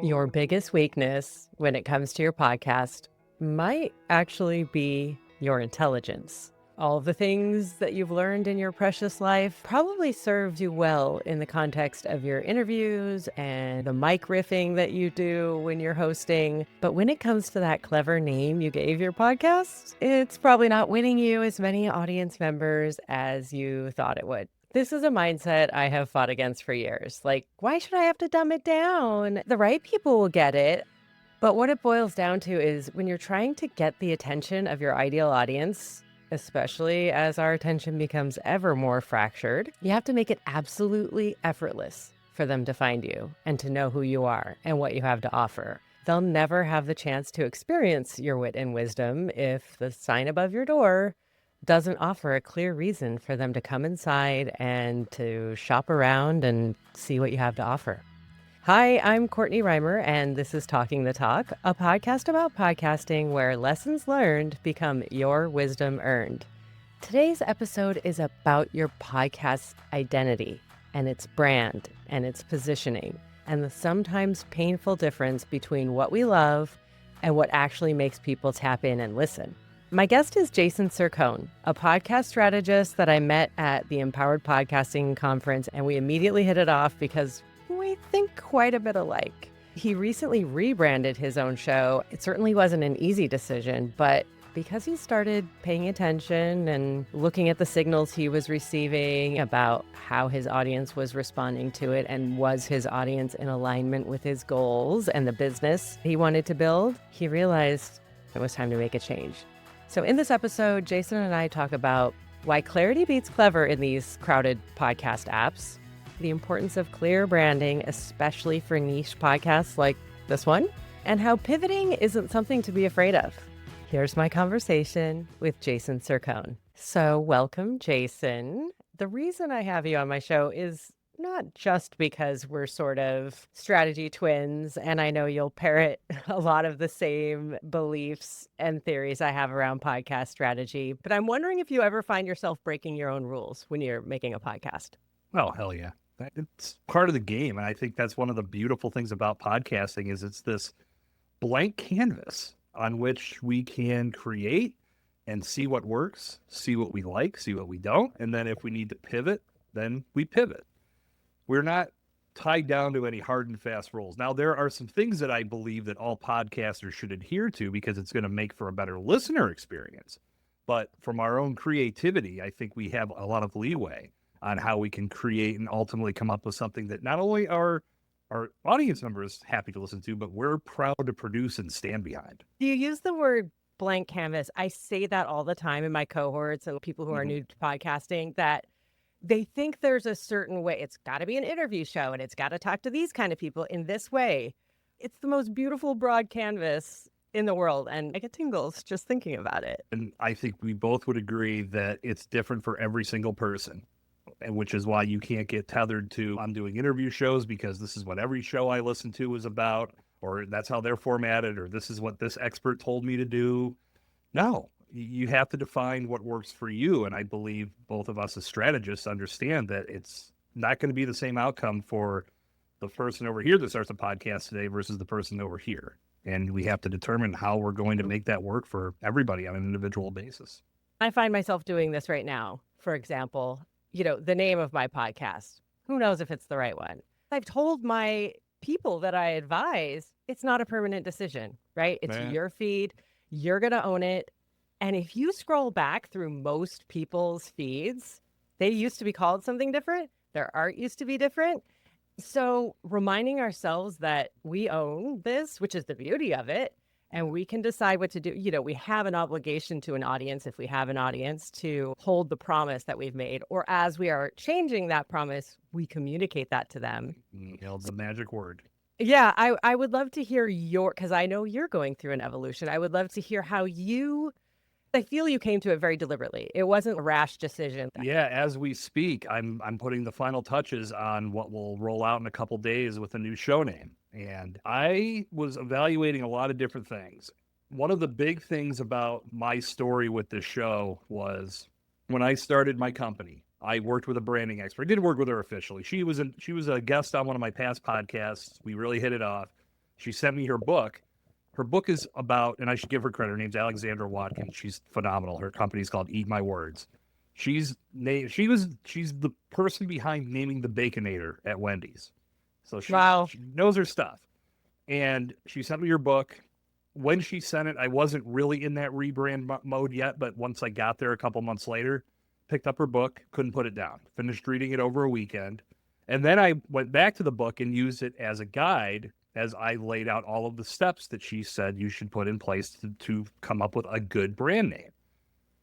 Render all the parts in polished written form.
Your biggest weakness when it comes to your podcast might actually be your intelligence. All of the things that you've learned in your precious life probably served you well in the context of your interviews and the mic riffing that you do when you're hosting. But when it comes to that clever name you gave your podcast, it's probably not winning you as many audience members as you thought it would. This is a mindset I have fought against for years. Like, why should I have to dumb it down? The right people will get it. But what it boils down to is when you're trying to get the attention of your ideal audience, especially as our attention becomes ever more fractured, you have to make it absolutely effortless for them to find you and to know who you are and what you have to offer. They'll never have the chance to experience your wit and wisdom if the sign above your door doesn't offer a clear reason for them to come inside and to shop around and see what you have to offer. Hi, I'm Courtney Reimer, and this is Talking the Talk, a podcast about podcasting where lessons learned become your wisdom earned. Today's episode is about your podcast's identity and its brand and its positioning and the sometimes painful difference between what we love and what actually makes people tap in and listen. My guest is Jason Cercone, a podcast strategist that I met at the Empowered Podcasting Conference, and we immediately hit it off because we think quite a bit alike. He recently rebranded his own show. It certainly wasn't an easy decision, but because he started paying attention and looking at the signals he was receiving about how his audience was responding to it and was his audience in alignment with his goals and the business he wanted to build, he realized it was time to make a change. So in this episode, Jason and I talk about why clarity beats clever in these crowded podcast apps, the importance of clear branding, especially for niche podcasts like this one, and how pivoting isn't something to be afraid of. Here's my conversation with Jason Cercone. So welcome, Jason. The reason I have you on my show is not just because we're sort of strategy twins, and I know you'll parrot a lot of the same beliefs and theories I have around podcast strategy, but I'm wondering if you ever find yourself breaking your own rules when you're making a podcast. Oh, hell yeah. It's part of the game. And I think that's one of the beautiful things about podcasting is it's this blank canvas on which we can create and see what works, see what we like, see what we don't. And then if we need to pivot, then we pivot. We're not tied down to any hard and fast rules. Now, there are some things that I believe that all podcasters should adhere to because it's going to make for a better listener experience. But from our own creativity, I think we have a lot of leeway on how we can create and ultimately come up with something that not only are our audience members happy to listen to, but we're proud to produce and stand behind. You use the word blank canvas. I say that all the time in my cohorts and people who are new to podcasting, that they think there's a certain way. It's got to be an interview show and it's got to talk to these kind of people in this way. It's the most beautiful broad canvas in the world. And I get tingles just thinking about it. And I think we both would agree that it's different for every single person. And which is why you can't get tethered to, I'm doing interview shows because this is what every show I listen to is about, or that's how they're formatted, or this is what this expert told me to do. No, you have to define what works for you. And I believe both of us as strategists understand that it's not going to be the same outcome for the person over here that starts a podcast today versus the person over here. And we have to determine how we're going to make that work for everybody on an individual basis. I find myself doing this right now. For example, the name of my podcast, who knows if it's the right one? I've told my people that I advise, it's not a permanent decision, right? It's your feed. You're going to own it. And if you scroll back through most people's feeds, they used to be called something different. Their art used to be different. So reminding ourselves that we own this, which is the beauty of it, and we can decide what to do. We have an obligation to an audience, if we have an audience, to hold the promise that we've made. Or as we are changing that promise, we communicate that to them. The magic word. Yeah, I would love to hear because I know you're going through an evolution. I would love to hear how I feel you came to it very deliberately. It wasn't a rash decision. Yeah, as we speak, I'm putting the final touches on what will roll out in a couple days with a new show name. And I was evaluating a lot of different things. One of the big things about my story with this show was when I started my company, I worked with a branding expert. I didn't work with her officially. She was a guest on one of my past podcasts. We really hit it off. She sent me her book. Her book is about, and I should give her credit, her name's Alexandra Watkins. She's phenomenal. Her company's called Eat My Words. She's the person behind naming the Baconator at Wendy's. So Wow. she knows her stuff. And she sent me her book. When she sent it, I wasn't really in that rebrand mode yet, but once I got there a couple months later, picked up her book, couldn't put it down. Finished reading it over a weekend. And then I went back to the book and used it as a guide as I laid out all of the steps that she said you should put in place to come up with a good brand name.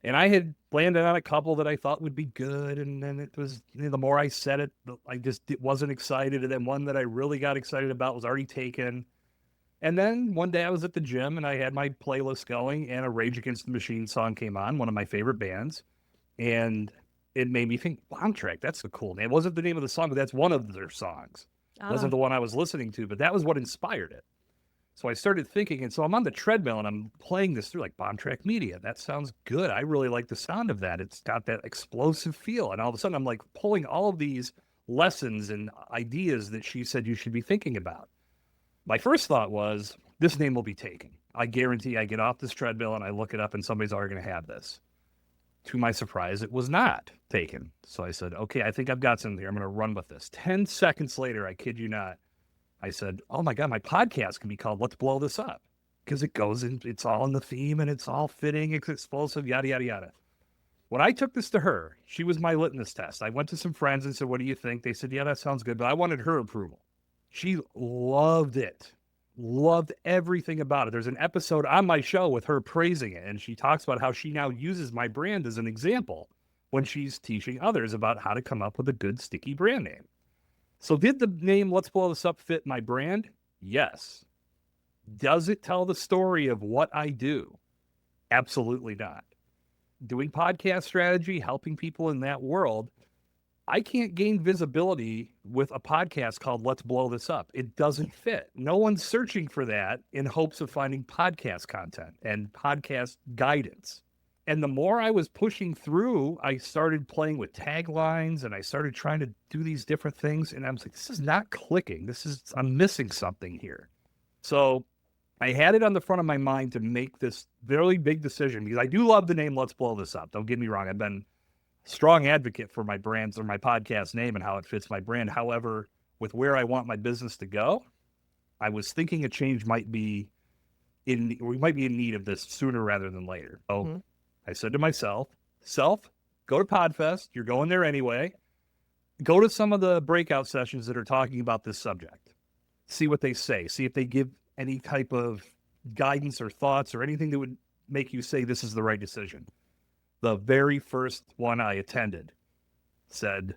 And I had landed on a couple that I thought would be good. And then it was, the more I said it, I just wasn't excited. And then one that I really got excited about was already taken. And then one day I was at the gym and I had my playlist going and a Rage Against the Machine song came on, one of my favorite bands. And it made me think, Bombtrack, that's a cool name. It wasn't the name of the song, but that's one of their songs. It wasn't the one I was listening to, but that was what inspired it. So I started thinking, and so I'm on the treadmill and I'm playing this through like Bombtrack Media. That sounds good. I really like the sound of that. It's got that explosive feel. And all of a sudden I'm like pulling all of these lessons and ideas that she said you should be thinking about. My first thought was, this name will be taken. I guarantee I get off this treadmill and I look it up and somebody's already going to have this. To my surprise, it was not taken. So I said, okay, I think I've got something here. I'm going to run with this. 10 seconds later, I kid you not, I said, oh my God, my podcast can be called Let's Blow This Up. Because it goes in, it's all in the theme and it's all fitting, it's explosive, yada, yada, yada. When I took this to her, she was my litmus test. I went to some friends and said, what do you think? They said, yeah, that sounds good. But I wanted her approval. She loved it. Loved everything about it. There's an episode on my show with her praising it, and she talks about how she now uses my brand as an example when she's teaching others about how to come up with a good sticky brand name. So did the name Let's Blow This Up fit my brand? Yes. Does it tell the story of what I do? Absolutely not. Doing podcast strategy, helping people in that world, I can't gain visibility with a podcast called Let's Blow This Up. It doesn't fit. No one's searching for that in hopes of finding podcast content and podcast guidance. And the more I was pushing through, I started playing with taglines and I started trying to do these different things. And I was like, this is not clicking. I'm missing something here. So I had it on the front of my mind to make this very big decision because I do love the name Let's Blow This Up. Don't get me wrong. I've been strong advocate for my brands or my podcast name and how it fits my brand. However, with where I want my business to go, I was thinking a change we might be in need of this sooner rather than later. So I said to myself, go to Podfest. You're going there anyway. Go to some of the breakout sessions that are talking about this subject. See what they say. See if they give any type of guidance or thoughts or anything that would make you say this is the right decision. The very first one I attended said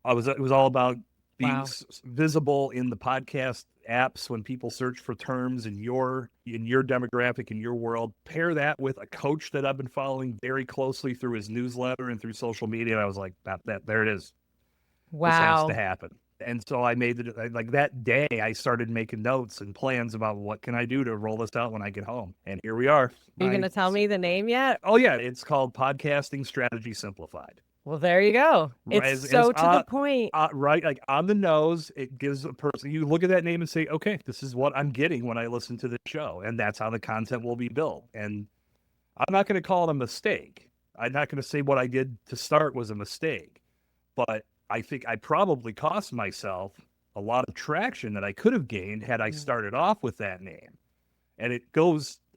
it was all about being visible in the podcast apps when people search for terms in your demographic, in your world. Pair that with a coach that I've been following very closely through his newsletter and through social media. And I was like, that there it is. Wow. This has to happen. And so I made it like that day. I started making notes and plans about what can I do to roll this out when I get home. And here we are. Are you going to tell me the name yet? Oh yeah, it's called Podcasting Strategy Simplified. Well, there you go. It's to the point. Right, like on the nose. It gives a person, you look at that name and say, okay, this is what I'm getting when I listen to the show. And that's how the content will be built. And I'm not going to call it a mistake. I'm not going to say what I did to start was a mistake. But I think I probably cost myself a lot of traction that I could have gained had I started off with that name. And it's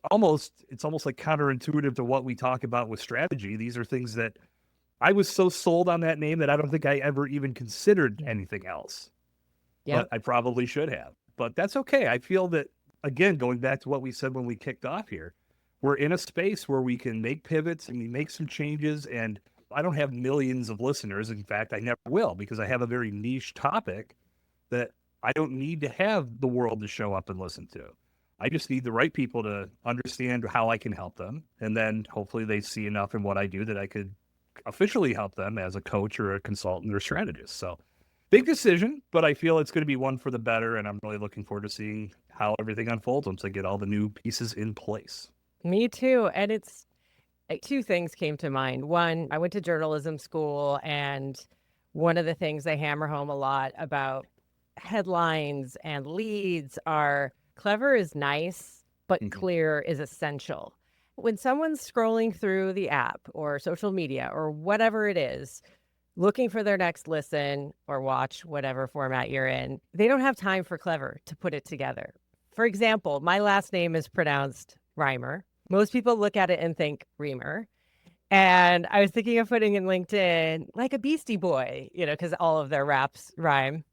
almost like counterintuitive to what we talk about with strategy. These are things that I was so sold on that name that I don't think I ever even considered anything else. But I probably should have. But that's okay. I feel that, again, going back to what we said when we kicked off here, we're in a space where we can make pivots and we make some changes. And I don't have millions of listeners. In fact, I never will, because I have a very niche topic that I don't need to have the world to show up and listen to. I just need the right people to understand how I can help them. And then hopefully they see enough in what I do that I could officially help them as a coach or a consultant or strategist. So big decision, but I feel it's going to be one for the better. And I'm really looking forward to seeing how everything unfolds once I get all the new pieces in place. Me too. And it's two things came to mind. One, I went to journalism school, and one of the things they hammer home a lot about headlines and leads are Clever is nice, but Mhm. clear is essential. When someone's scrolling through the app or social media or whatever it is, looking for their next listen or watch, whatever format you're in, they don't have time for clever to put it together. For example, my last name is pronounced Reimer. Most people look at it and think Reamer. And I was thinking of putting in LinkedIn like a Beastie Boy, because all of their raps rhyme.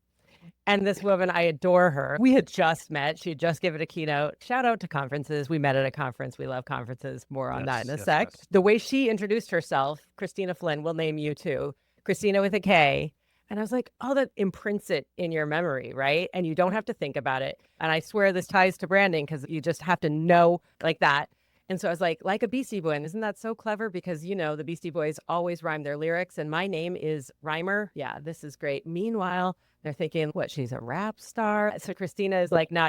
And this woman, I adore her. We had just met. She had just given a keynote. Shout out to conferences. We met at a conference. We love conferences. More on that in a sec. Yes. The way she introduced herself, Christina Flynn, will name you too. Christina with a K. And I was like, oh, that imprints it in your memory, right? And you don't have to think about it. And I swear this ties to branding because you just have to know like that. And so I was like a Beastie Boy. And isn't that so clever? Because, the Beastie Boys always rhyme their lyrics. And my name is Reimer. Yeah, this is great. Meanwhile, they're thinking, what, she's a rap star? So Christina is like, no,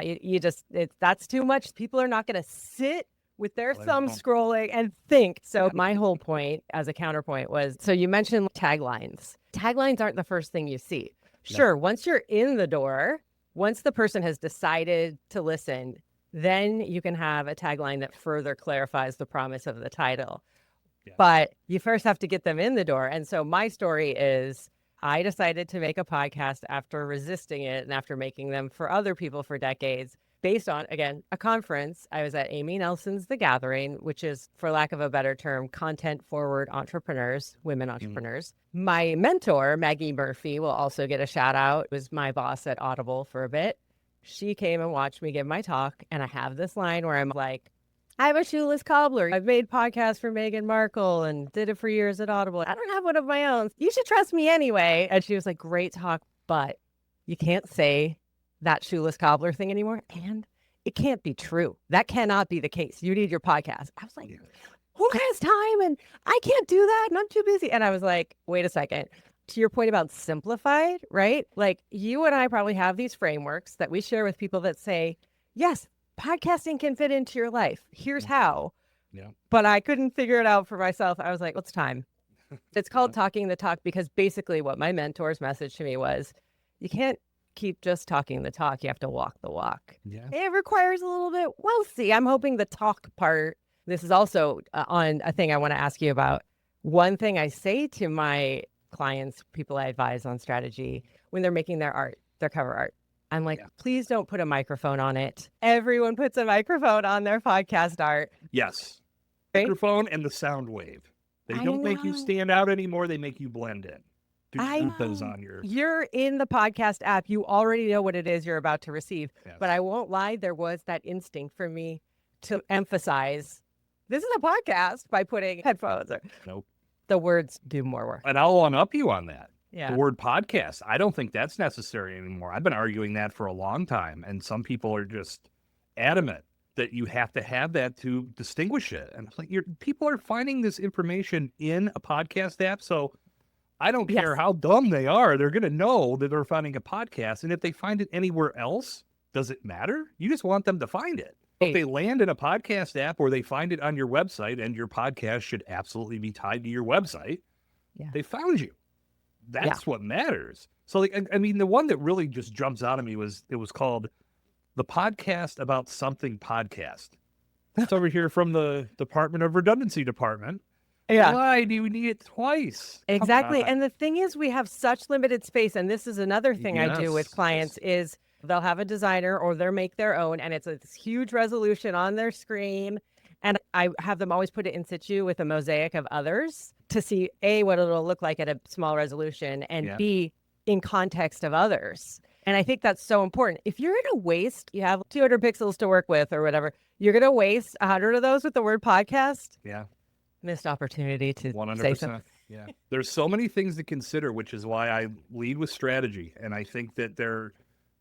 that's too much. People are not going to sit with their thumb scrolling and think. So my whole point as a counterpoint was, so you mentioned taglines. Taglines aren't the first thing you see. Sure, once you're in the door, once the person has decided to listen, then you can have a tagline that further clarifies the promise of the title. Yeah. But you first have to get them in the door. And so my story is, I decided to make a podcast after resisting it and after making them for other people for decades, based on, again, a conference. I was at Amy Nelson's The Gathering, which is, for lack of a better term, content-forward entrepreneurs, women entrepreneurs. My mentor, Maggie Murphy, will also get a shout out. It was my boss at Audible for a bit. She came and watched me give my talk, and I have this line where I'm like, I'm a shoeless cobbler. I've made podcasts for Meghan Markle and did it for years at Audible. I don't have one of my own. You should trust me anyway. And she was like, great talk, but you can't say that shoeless cobbler thing anymore. And it can't be true. That cannot be the case. You need your podcast. I was like, who has time? And I can't do that. And I'm too busy. And I was like, wait a second. To your point about simplified, right? Like you and I probably have these frameworks that we share with people that say, yes, podcasting can fit into your life. Here's how. Yeah. But I couldn't figure it out for myself. I was like, what's time? It's called talking the talk because basically what my mentor's message to me was, you can't keep just talking the talk. You have to walk the walk. Yeah. It requires a little bit. We'll see. I'm hoping the talk part, this is also on a thing I want to ask you about. One thing I say to my clients, people I advise on strategy, when they're making their art, their cover art, I'm like, please don't put a microphone on it. Everyone puts a microphone on their podcast art. Yes. Right? Microphone and the sound wave. They don't make you stand out anymore. They make you blend in. Put those on You're in the podcast app. You already know what it is you're about to receive. Yes. But I won't lie. There was that instinct for me to emphasize this is a podcast by putting headphones or nope. The words do more work. And I'll one-up you on that. Yeah. The word podcast, I don't think that's necessary anymore. I've been arguing that for a long time, and some people are just adamant that you have to have that to distinguish it. And it's like, people are finding this information in a podcast app, so I don't care how dumb they are. They're going to know that they're finding a podcast, and if they find it anywhere else, does it matter? You just want them to find it. If they land in a podcast app or they find it on your website, and your podcast should absolutely be tied to your website, they found you. That's what matters. So, like, I mean, the one that really just jumps out at me was called the Podcast About Something Podcast. It's over here from the Department of Redundancy Department. Yeah. Why do we need it twice? Exactly. And the thing is, we have such limited space. And this is another thing I do with clients is they'll have a designer or they'll make their own. And it's this huge resolution on their screen. And I have them always put it in situ with a mosaic of others to see, A, what it'll look like at a small resolution, and B, in context of others. And I think that's so important. If you're going to waste, you have 200 pixels to work with or whatever, you're going to waste 100 of those with the word podcast. Yeah. Missed opportunity to 100%. Say something. Yeah. There's so many things to consider, which is why I lead with strategy. And I think that there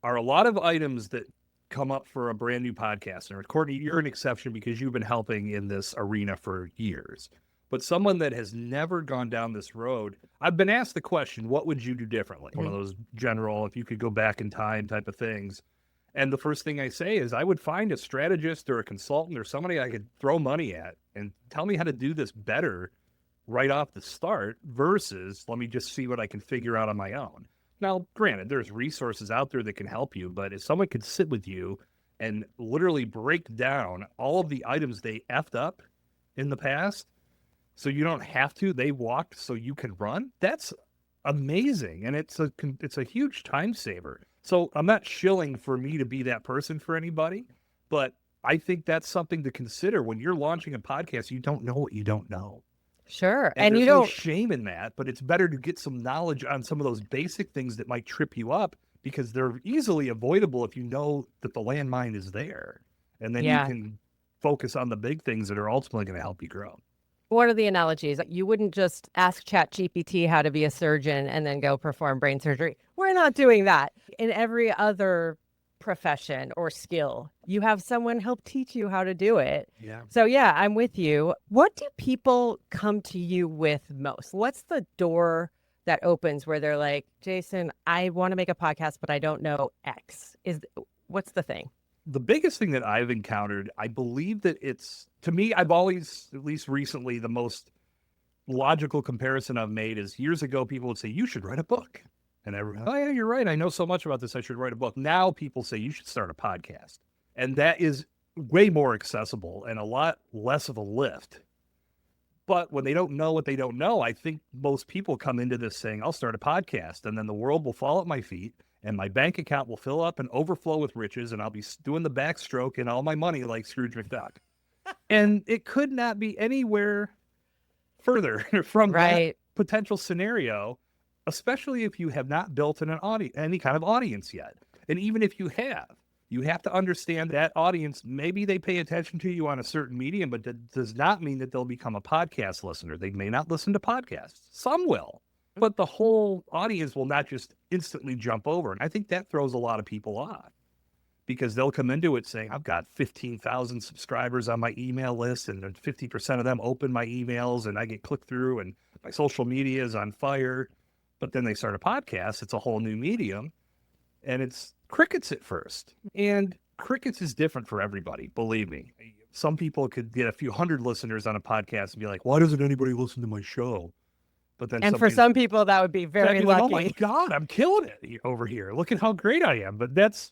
are a lot of items that come up for a brand new podcaster. Courtney, you're an exception because you've been helping in this arena for years. But someone that has never gone down this road, I've been asked the question, what would you do differently? One of those general, if you could go back in time type of things. And the first thing I say is I would find a strategist or a consultant or somebody I could throw money at and tell me how to do this better right off the start versus let me just see what I can figure out on my own. Now, granted, there's resources out there that can help you, but if someone could sit with you and literally break down all of the items they effed up in the past so you don't have to. They walked so you can run. That's amazing. And it's a huge time saver. So I'm not shilling for me to be that person for anybody, but I think that's something to consider when you're launching a podcast. You don't know what you don't know. Sure. And you there's no don't shame in that, but it's better to get some knowledge on some of those basic things that might trip you up because they're easily avoidable if you know that the landmine is there. And then you can focus on the big things that are ultimately going to help you grow. What are the analogies? You wouldn't just ask ChatGPT how to be a surgeon and then go perform brain surgery. We're not doing that. In every other profession or skill, you have someone help teach you how to do it. Yeah. So yeah, I'm with you. What do people come to you with most? What's the door that opens where they're like, Jason, I want to make a podcast, but I don't know X. What's the thing? The biggest thing that I've encountered, I believe that to me, I've always, at least recently, the most logical comparison I've made is years ago, people would say, you should write a book. And everyone, oh yeah, you're right. I know so much about this. I should write a book. Now people say you should start a podcast. And that is way more accessible and a lot less of a lift. But when they don't know what they don't know, I think most people come into this saying, I'll start a podcast. And then the world will fall at my feet and my bank account will fill up and overflow with riches. And I'll be doing the backstroke and all my money like Scrooge McDuck. And it could not be anywhere further from that potential scenario, especially if you have not built any kind of audience yet. And even if you have to understand that audience, maybe they pay attention to you on a certain medium, but that does not mean that they'll become a podcast listener. They may not listen to podcasts. Some will, but the whole audience will not just instantly jump over. And I think that throws a lot of people off because they'll come into it saying, I've got 15,000 subscribers on my email list and 50% of them open my emails and I get clicked through and my social media is on fire. But then they start a podcast. It's a whole new medium and it's crickets at first. And crickets is different for everybody. Believe me, some people could get a few hundred listeners on a podcast and be like, why doesn't anybody listen to my show? But then for some people that would be very lucky. Oh my God, I'm killing it over here. Look at how great I am. But that's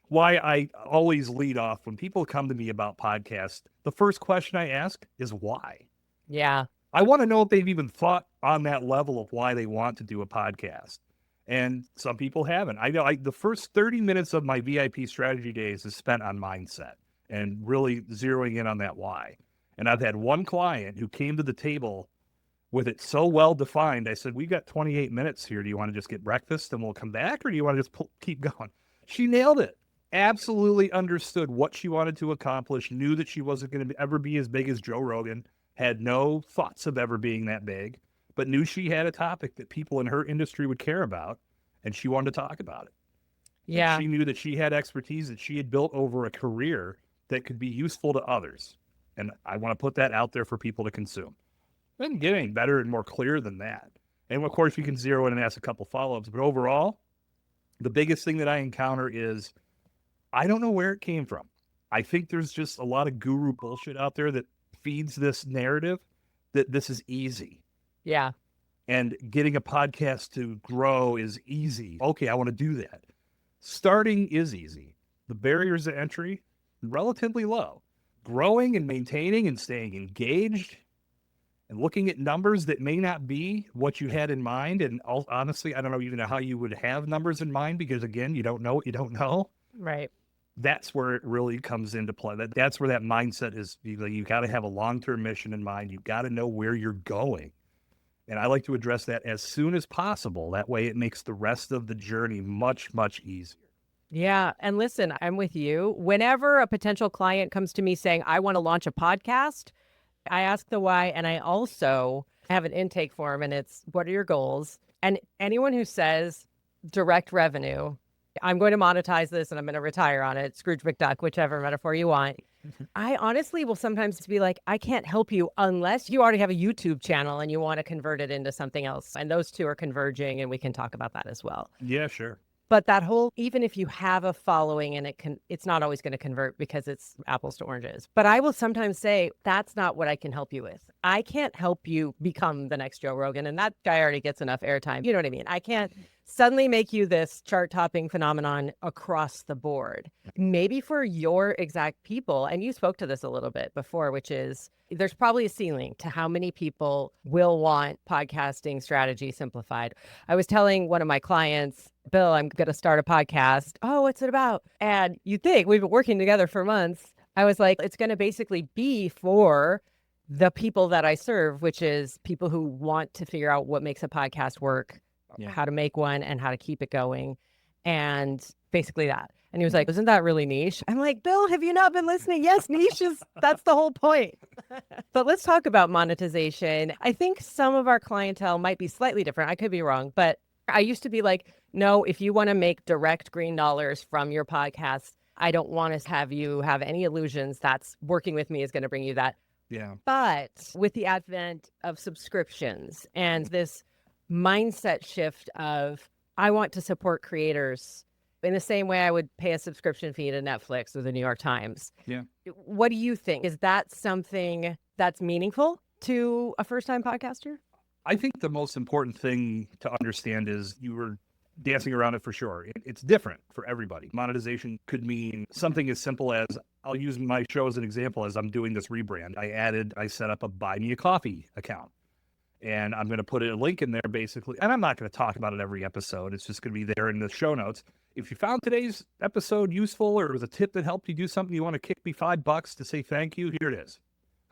why I always lead off when people come to me about podcasts. The first question I ask is why? Yeah. I want to know if they've even thought on that level of why they want to do a podcast. And some people haven't. I know the first 30 minutes of my VIP strategy days is spent on mindset and really zeroing in on that why. And I've had one client who came to the table with it so well defined. I said, we got 28 minutes here. Do you want to just get breakfast and we'll come back? Or do you want to just keep going? She nailed it. Absolutely understood what she wanted to accomplish, knew that she wasn't going to ever be as big as Joe Rogan, had no thoughts of ever being that big, but knew she had a topic that people in her industry would care about, and she wanted to talk about it. Yeah. And she knew that she had expertise that she had built over a career that could be useful to others. And I want to put that out there for people to consume. And getting better and more clear than that. And of course, we can zero in and ask a couple follow-ups, but overall, the biggest thing that I encounter is I don't know where it came from. I think there's just a lot of guru bullshit out there that feeds this narrative that this is easy. Yeah. And getting a podcast to grow is easy. Okay, I want to do that. Starting is easy. The barriers to entry, relatively low. Growing and maintaining and staying engaged and looking at numbers that may not be what you had in mind. And honestly, I don't know even how you would have numbers in mind because, again, you don't know what you don't know. Right. That's where it really comes into play. That's where that mindset is. You got to have a long-term mission in mind. You got to know where you're going. And I like to address that as soon as possible. That way it makes the rest of the journey much, much easier. Yeah. And listen, I'm with you. Whenever a potential client comes to me saying, I want to launch a podcast, I ask the why. And I also have an intake form and it's, what are your goals? And anyone who says direct revenue, I'm going to monetize this and I'm going to retire on it, Scrooge McDuck, whichever metaphor you want. I honestly will sometimes be like, I can't help you unless you already have a YouTube channel and you want to convert it into something else. And those two are converging and we can talk about that as well. Yeah, sure. But that whole, even if you have a following and it's not always going to convert because it's apples to oranges. But I will sometimes say, that's not what I can help you with. I can't help you become the next Joe Rogan. And that guy already gets enough airtime. You know what I mean? I can't suddenly make you this chart topping phenomenon across the board. Maybe for your exact people, and you spoke to this a little bit before, which is there's probably a ceiling to how many people will want Podcasting Strategy Simplified. I was telling one of my clients, Bill, I'm going to start a podcast. Oh, what's it about? And you think we've been working together for months. I was like, it's going to basically be for the people that I serve, which is people who want to figure out what makes a podcast work, how to make one, and how to keep it going. And basically that. And he was like, isn't that really niche? I'm like, Bill, have you not been listening? Yes, niche is, that's the whole point. But let's talk about monetization. I think some of our clientele might be slightly different. I could be wrong, but I used to be like, no, if you want to make direct green dollars from your podcast, I don't want to have you have any illusions that's working with me is going to bring you that. Yeah. But with the advent of subscriptions and this mindset shift of, I want to support creators in the same way I would pay a subscription fee to Netflix or the New York Times. Yeah. What do you think? Is that something that's meaningful to a first-time podcaster? I think the most important thing to understand is you were dancing around it for sure. It's different for everybody. Monetization could mean something as simple as, I'll use my show as an example as I'm doing this rebrand. I set up a Buy Me a Coffee account. And I'm going to put a link in there basically. And I'm not going to talk about it every episode. It's just going to be there in the show notes. If you found today's episode useful or it was a tip that helped you do something, you want to kick me $5 to say thank you, here it is.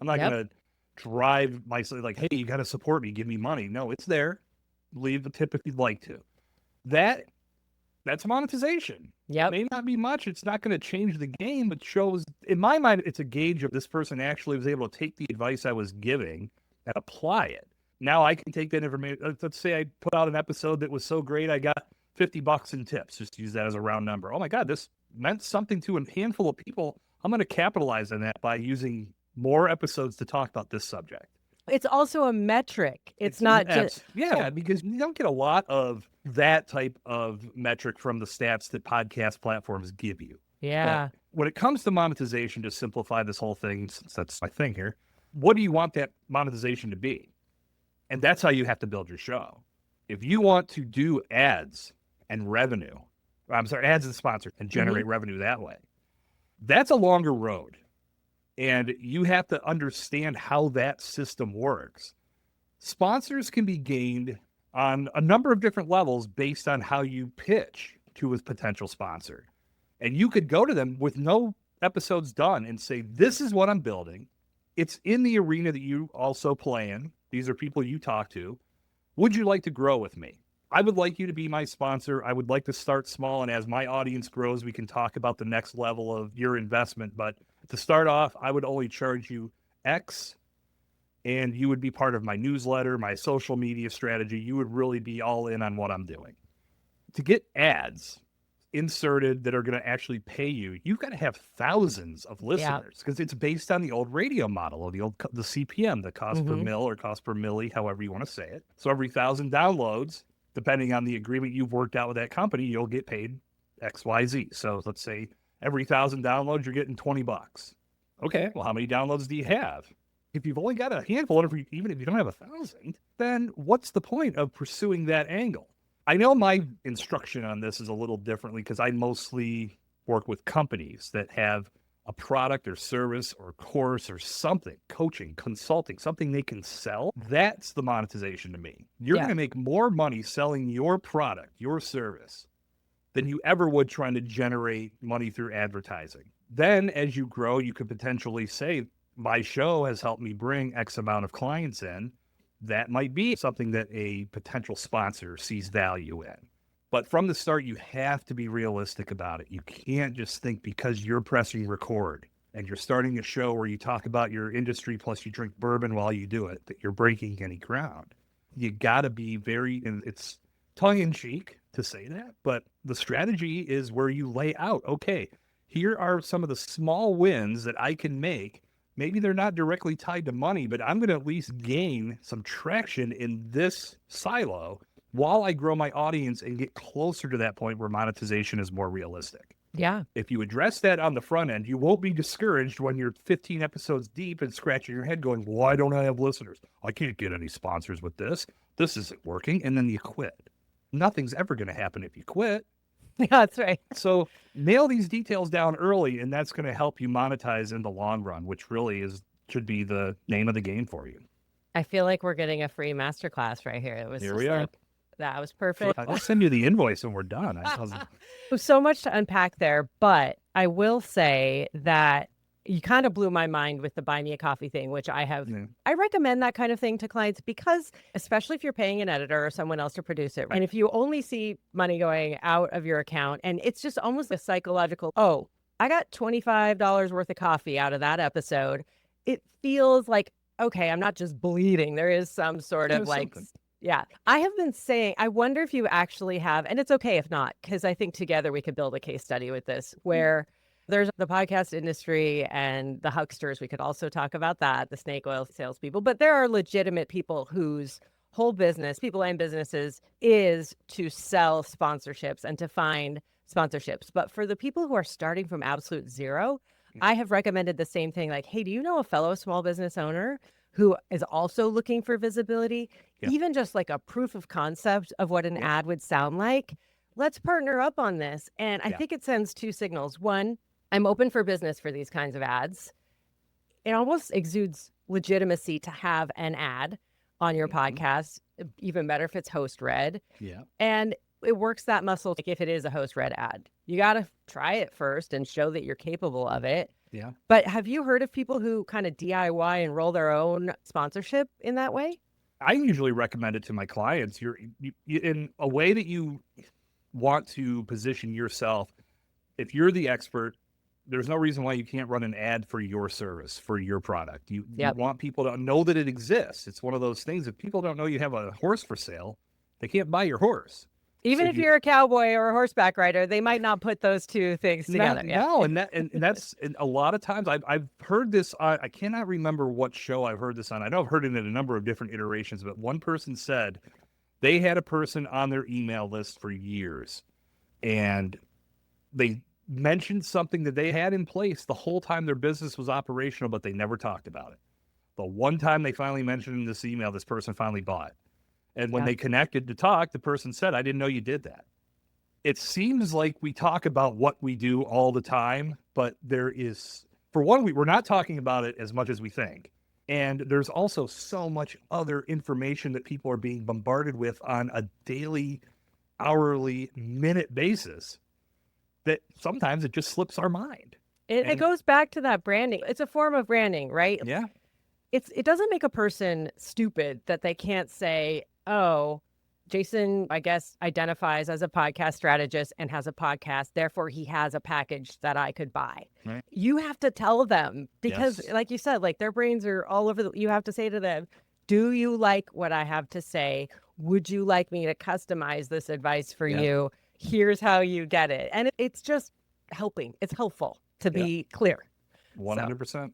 I'm not going to drive myself like, hey, you got to support me, give me money. No, it's there. Leave the tip if you'd like to. That's monetization. Yep. It may not be much. It's not going to change the game, but shows, in my mind, it's a gauge of this person actually was able to take the advice I was giving and apply it. Now I can take that information. Let's say I put out an episode that was so great, I got $50 in tips. Just use that as a round number. Oh my God, this meant something to a handful of people. I'm going to capitalize on that by using more episodes to talk about this subject. It's also a metric. It's not just... Yeah, because you don't get a lot of that type of metric from the stats that podcast platforms give you. Yeah. But when it comes to monetization, to simplify this whole thing, since that's my thing here, what do you want that monetization to be? And that's how you have to build your show. If you want to do ads and revenue, ads and sponsors and generate revenue that way, that's a longer road. And you have to understand how that system works. Sponsors can be gained on a number of different levels based on how you pitch to a potential sponsor. And you could go to them with no episodes done and say, this is what I'm building. It's in the arena that you also play in. These are people you talk to. Would you like to grow with me? I would like you to be my sponsor. I would like to start small. And as my audience grows, we can talk about the next level of your investment. But to start off, I would only charge you X, and you would be part of my newsletter, my social media strategy. You would really be all in on what I'm doing. To get ads inserted that are going to actually pay you, you've got to have thousands of listeners because it's based on the old radio model of the CPM, the cost per mil or cost per milli, however you want to say it. So every 1,000 downloads, depending on the agreement you've worked out with that company, you'll get paid XYZ. So let's say every 1,000 downloads, you're getting $20. Okay, well, how many downloads do you have? If you've only got a handful, even if you don't have 1,000, then what's the point of pursuing that angle? I know my instruction on this is a little differently because I mostly work with companies that have a product or service or course or something, coaching, consulting, something they can sell. That's the monetization to me. You're going to make more money selling your product, your service, than you ever would trying to generate money through advertising. Then as you grow, you could potentially say, my show has helped me bring X amount of clients in. That might be something that a potential sponsor sees value in. But from the start, you have to be realistic about it. You can't just think because you're pressing record and you're starting a show where you talk about your industry plus you drink bourbon while you do it, that you're breaking any ground. You got to be and it's tongue-in-cheek to say that, but the strategy is where you lay out, okay, here are some of the small wins that I can make. Maybe they're not directly tied to money, but I'm going to at least gain some traction in this silo while I grow my audience and get closer to that point where monetization is more realistic. Yeah. If you address that on the front end, you won't be discouraged when you're 15 episodes deep and scratching your head going, why don't I have listeners? I can't get any sponsors with this. This isn't working. And then you quit. Nothing's ever going to happen if you quit. Yeah, that's right. So nail these details down early, and that's going to help you monetize in the long run, which really should be the name of the game for you. I feel like we're getting a free masterclass right here. It was Here just we are. like, that was perfect. I'll send you the invoice when we're done. So much to unpack there, but I will say that you kind of blew my mind with the buy me a coffee thing, which I recommend that kind of thing to clients because, especially if you're paying an editor or someone else to produce it, and if you only see money going out of your account and it's just almost a psychological, oh, I got $25 worth of coffee out of that episode. It feels like, okay, I'm not just bleeding. There is some sort of like, yeah. I have been saying, I wonder if you actually have, and it's okay if not, because I think together we could build a case study with this where there's the podcast industry and the hucksters. We could also talk about that, the snake oil salespeople, but there are legitimate people whose whole business, people and businesses, is to sell sponsorships and to find sponsorships. But for the people who are starting from absolute zero, I have recommended the same thing. Like, hey, do you know a fellow small business owner who is also looking for visibility? Yeah. Even just like a proof of concept of what an ad would sound like. Let's partner up on this. And I think it sends two signals. One, I'm open for business for these kinds of ads. It almost exudes legitimacy to have an ad on your podcast, even better if it's host read. Yeah. And it works that muscle like if it is a host read ad. You got to try it first and show that you're capable of it. Yeah. But have you heard of people who kind of DIY and roll their own sponsorship in that way? I usually recommend it to my clients. You're in a way that you want to position yourself. If you're the expert, there's no reason why you can't run an ad for your service, for your product. You want people to know that it exists. It's one of those things. If people don't know you have a horse for sale, they can't buy your horse. Even if you're a cowboy or a horseback rider, they might not put those two things together. No, and that's and a lot of times I've heard this. I cannot remember what show I've heard this on. I know I've heard it in a number of different iterations, but one person said they had a person on their email list for years, and they mentioned something that they had in place the whole time their business was operational, but they never talked about it. The one time they finally mentioned in this email, this person finally bought. And when they connected to talk, the person said, I didn't know you did that. It seems like we talk about what we do all the time, but there is, for one, we're not talking about it as much as we think. And there's also so much other information that people are being bombarded with on a daily, hourly, minute basis that sometimes it just slips our mind. It goes back to that branding. It's a form of branding, right? Yeah. It doesn't make a person stupid that they can't say, oh, Jason, I guess, identifies as a podcast strategist and has a podcast. Therefore, he has a package that I could buy. Right. You have to tell them because, like you said, like their brains are all over. You have to say to them, do you like what I have to say? Would you like me to customize this advice for you? Here's how you get it. And it's just helping. It's helpful to be clear. 100%. So,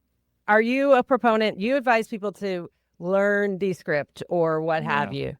are you a proponent? You advise people to learn Descript or what have you,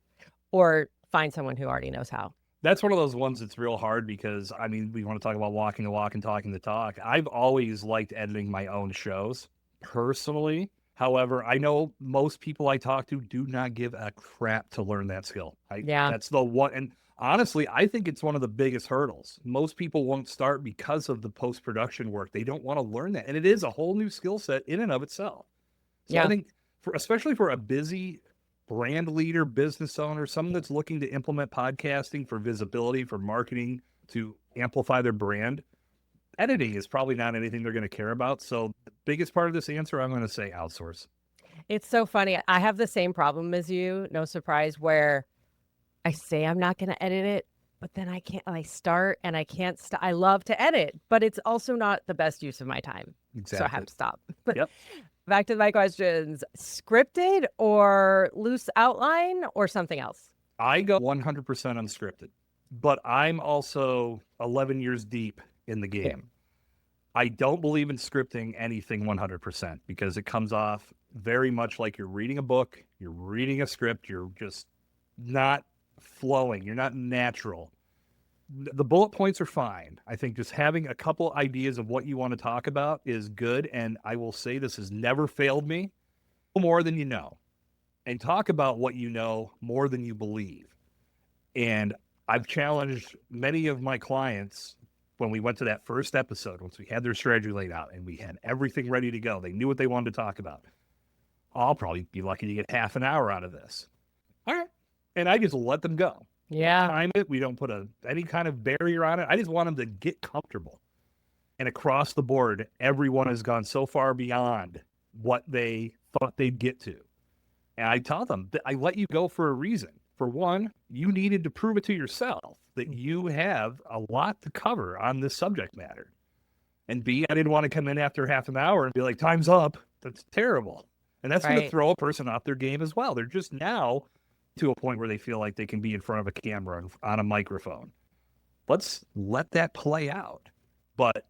or find someone who already knows how? That's one of those ones that's real hard because, I mean, we want to talk about walking the walk and talking the talk. I've always liked editing my own shows personally. However, I know most people I talk to do not give a crap to learn that skill. That's the one. And honestly, I think it's one of the biggest hurdles. Most people won't start because of the post-production work. They don't want to learn that. And it is a whole new skill set in and of itself. So I think especially for a busy brand leader, business owner, someone that's looking to implement podcasting for visibility, for marketing, to amplify their brand, editing is probably not anything they're going to care about. So the biggest part of this answer, I'm going to say outsource. It's so funny. I have the same problem as you, no surprise, where I say I'm not going to edit it, but then I can't. I start and I can't stop. I love to edit, but it's also not the best use of my time. Exactly. So I have to stop. Yep. Back to my questions. Scripted or loose outline or something else? I go 100% unscripted, but I'm also 11 years deep in the game. Yeah. I don't believe in scripting anything 100% because it comes off very much like you're reading a book, you're reading a script, you're just not flowing. You're not natural. The bullet points are fine. I think just having a couple ideas of what you want to talk about is good. And I will say this has never failed me. More than you know. And talk about what you know more than you believe. And I've challenged many of my clients when we went to that first episode, once we had their strategy laid out and we had everything ready to go. They knew what they wanted to talk about. I'll probably be lucky to get half an hour out of this. All right. And I just let them go. Yeah. Time it. We don't put any kind of barrier on it. I just want them to get comfortable. And across the board, everyone has gone so far beyond what they thought they'd get to. And I tell them that I let you go for a reason. For one, you needed to prove it to yourself that you have a lot to cover on this subject matter. And B, I didn't want to come in after half an hour and be like, time's up. That's terrible. And that's going to throw a person off their game as well. They're just now to a point where they feel like they can be in front of a camera on a microphone. Let's let that play out. But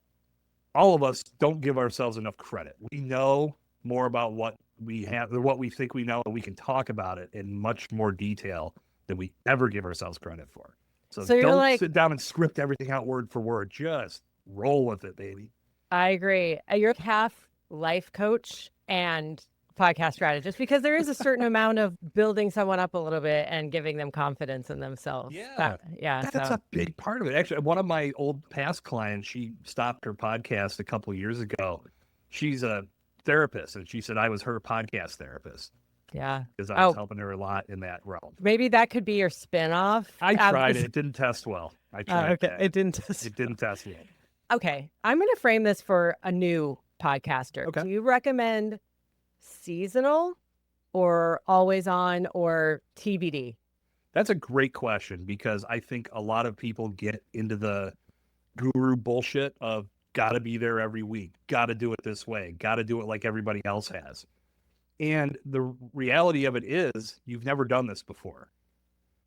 all of us don't give ourselves enough credit. We know more about what we have, or what we think we know, and we can talk about it in much more detail than we ever give ourselves credit for. So don't sit down and script everything out word for word. Just roll with it, baby. I agree. You're half life coach and podcast strategist, because there is a certain amount of building someone up a little bit and giving them confidence in themselves. That's a big part of it. Actually, one of my old past clients, she stopped her podcast a couple of years ago. She's a therapist, and she said I was her podcast therapist. Yeah. Because I was helping her a lot in that realm. Maybe that could be your spinoff. I tried it. It didn't test well. I tried okay. It didn't test well. Okay. I'm going to frame this for a new podcaster. Okay. Do you recommend seasonal or always on or TBD? That's a great question, because I think a lot of people get into the guru bullshit of got to be there every week, got to do it this way, got to do it like everybody else has. And the reality of it is you've never done this before.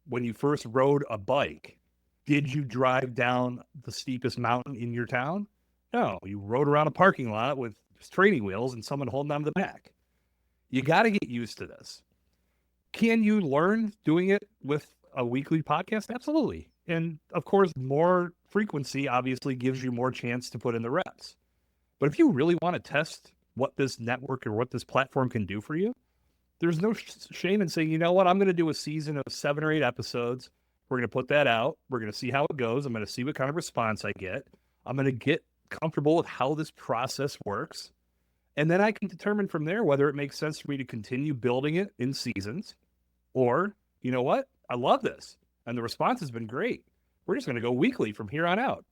When you first rode a bike, did you drive down the steepest mountain in your town? No, you rode around a parking lot with training wheels and someone holding on to the back. You got to get used to this. Can you learn doing it with a weekly podcast? Absolutely. And of course, more frequency obviously gives you more chance to put in the reps. But if you really want to test what this network or what this platform can do for you, there's no shame in saying, you know what, I'm going to do a season of 7 or 8 episodes. We're going to put that out. We're going to see how it goes. I'm going to see what kind of response I get. I'm going to get comfortable with how this process works. And then I can determine from there whether it makes sense for me to continue building it in seasons, or, you know what, I love this and the response has been great. We're just going to go weekly from here on out.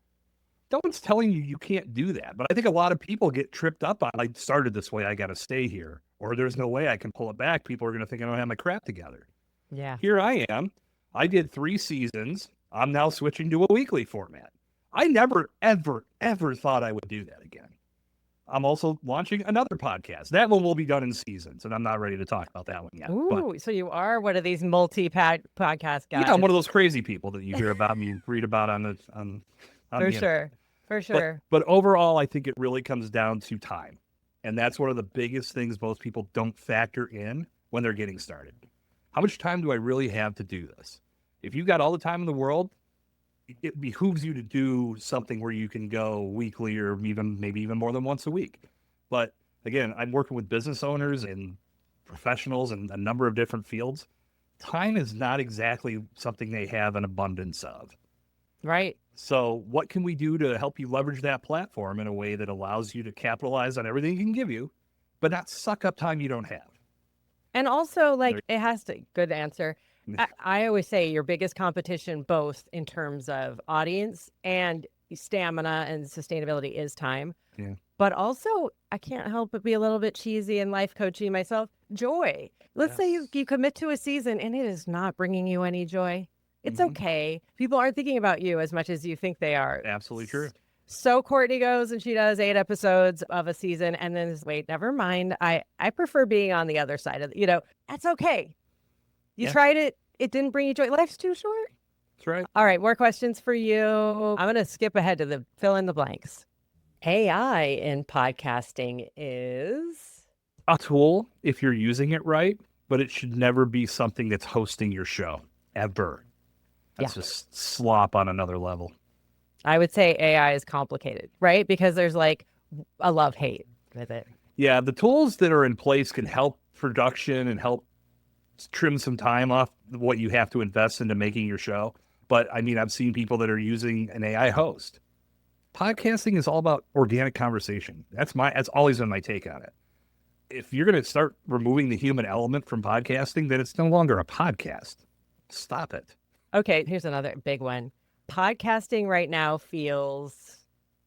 No one's telling you can't do that. But I think a lot of people get tripped up on, I started this way, I got to stay here. Or there's no way I can pull it back. People are going to think I don't have my crap together. Yeah. Here I am. I did 3 seasons. I'm now switching to a weekly format. I never, ever, ever thought I would do that again. I'm also launching another podcast. That one will be done in seasons, and I'm not ready to talk about that one yet. Ooh, so you are one of these podcast guys. Yeah, I'm one of those crazy people that you hear about me, read about on For sure. For sure. But overall, I think it really comes down to time. And that's one of the biggest things most people don't factor in when they're getting started. How much time do I really have to do this? If you've got all the time in the world, it behooves you to do something where you can go weekly or maybe even more than once a week. But again, I'm working with business owners and professionals in a number of different fields. Time is not exactly something they have an abundance of. Right. So what can we do to help you leverage that platform in a way that allows you to capitalize on everything it can give you, but not suck up time you don't have? And also, it has to, good answer. I always say your biggest competition, both in terms of audience and stamina and sustainability, is time. Yeah. But also, I can't help but be a little bit cheesy and life coachy myself. Joy. Let's say you commit to a season and it is not bringing you any joy. It's okay. People aren't thinking about you as much as you think they are. Absolutely true. So Courtney goes and she does 8 episodes of a season and then wait, never mind. I prefer being on the other side of that's okay. You tried it. It didn't bring you joy. Life's too short. That's right. All right. More questions for you. I'm going to skip ahead to the fill in the blanks. AI in podcasting is a tool if you're using it right, but it should never be something that's hosting your show ever. That's just slop on another level. I would say AI is complicated, right? Because there's like a love-hate with it. Yeah, the tools that are in place can help production and help trim some time off what you have to invest into making your show. But I mean, I've seen people that are using an AI host. Podcasting is all about organic conversation. That's always been my take on it. If you're going to start removing the human element from podcasting, then it's no longer a podcast. Stop it. Okay, here's another big one. Podcasting right now feels...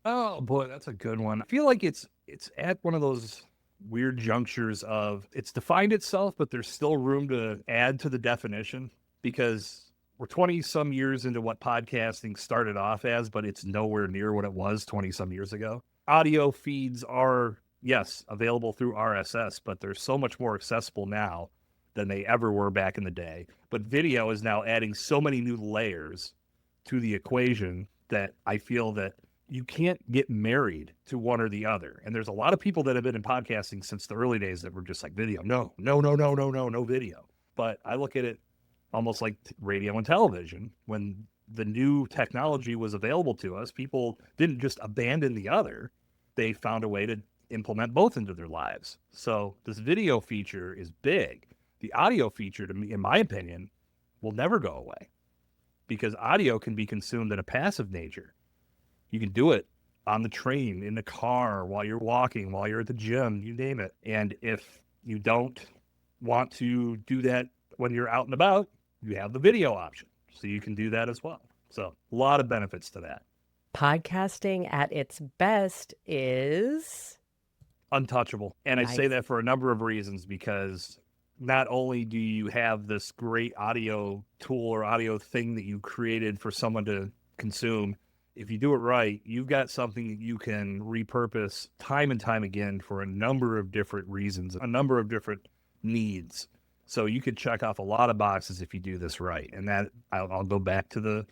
Oh boy, that's a good one. I feel like it's at one of those weird junctures of it's defined itself, but there's still room to add to the definition because we're 20 some years into what podcasting started off as, but it's nowhere near what it was 20 some years ago. Audio feeds are, yes, available through RSS, but they're so much more accessible now than they ever were back in the day. But video is now adding so many new layers to the equation that I feel that you can't get married to one or the other. And there's a lot of people that have been in podcasting since the early days that were just like video. No video. But I look at it almost like radio and television. When the new technology was available to us, people didn't just abandon the other. They found a way to implement both into their lives. So this video feature is big. The audio feature, to me, in my opinion, will never go away because audio can be consumed in a passive nature. You can do it on the train, in the car, while you're walking, while you're at the gym, you name it. And if you don't want to do that when you're out and about, you have the video option. So you can do that as well. So a lot of benefits to that. Podcasting at its best is... untouchable. And Nice. I say that for a number of reasons because not only do you have this great audio tool or audio thing that you created for someone to consume, if you do it right, you've got something that you can repurpose time and time again for a number of different reasons, a number of different needs. So you could check off a lot of boxes if you do this right. And that I'll go back to the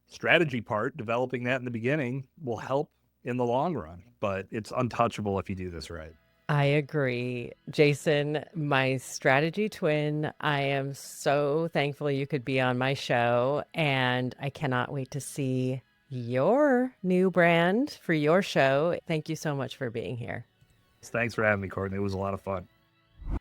strategy part. Developing that in the beginning will help in the long run, but it's untouchable if you do this right. I agree. Jason, my strategy twin, I am so thankful you could be on my show, and I cannot wait to see your new brand for your show. Thank you so much for being here. Thanks for having me, Courtney. It was a lot of fun.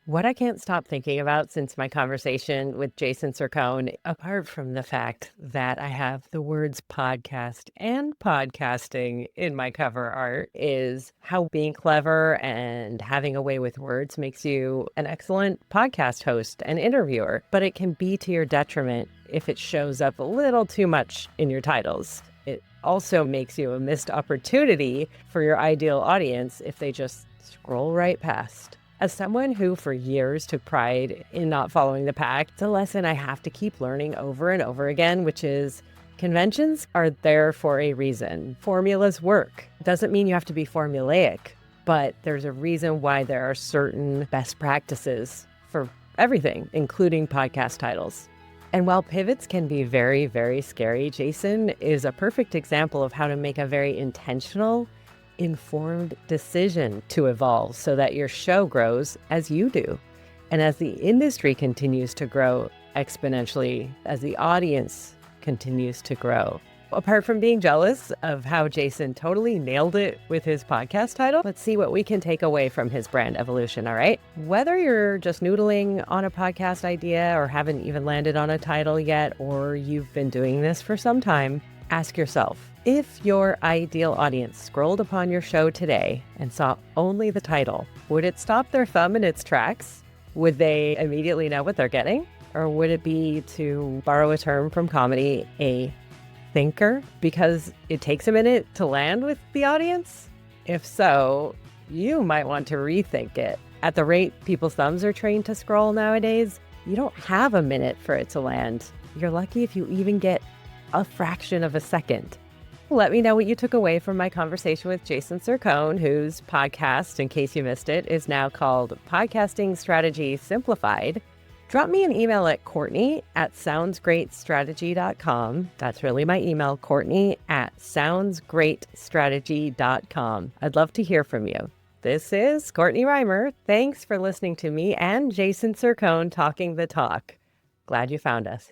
What I can't stop thinking about since my conversation with Jason Cercone, apart from the fact that I have the words podcast and podcasting in my cover art, is how being clever and having a way with words makes you an excellent podcast host and interviewer. But it can be to your detriment if it shows up a little too much in your titles. It also makes you a missed opportunity for your ideal audience if they just scroll right past. As someone who for years took pride in not following the pack, it's a lesson I have to keep learning over and over again, which is conventions are there for a reason. Formulas work. It doesn't mean you have to be formulaic, but there's a reason why there are certain best practices for everything, including podcast titles. And while pivots can be very, very scary, Jason is a perfect example of how to make a very intentional, informed decision to evolve so that your show grows as you do. And as the industry continues to grow exponentially, as the audience continues to grow. Apart from being jealous of how Jason totally nailed it with his podcast title, let's see what we can take away from his brand evolution, all right? Whether you're just noodling on a podcast idea or haven't even landed on a title yet, or you've been doing this for some time, ask yourself, if your ideal audience scrolled upon your show today and saw only the title, would it stop their thumb in its tracks? Would they immediately know what they're getting? Or would it be, to borrow a term from comedy, a thinker because it takes a minute to land with the audience? If so, you might want to rethink it. At the rate people's thumbs are trained to scroll nowadays, you don't have a minute for it to land. You're lucky if you even get a fraction of a second. Let me know what you took away from my conversation with Jason Cercone, whose podcast, in case you missed it, is now called Podcasting Strategy Simplified. Drop me an email at Courtney@soundsgreatstrategy.com. That's really my email, Courtney@soundsgreatstrategy.com. I'd love to hear from you. This is Courtney Reimer. Thanks for listening to me and Jason Cercone talking the talk. Glad you found us.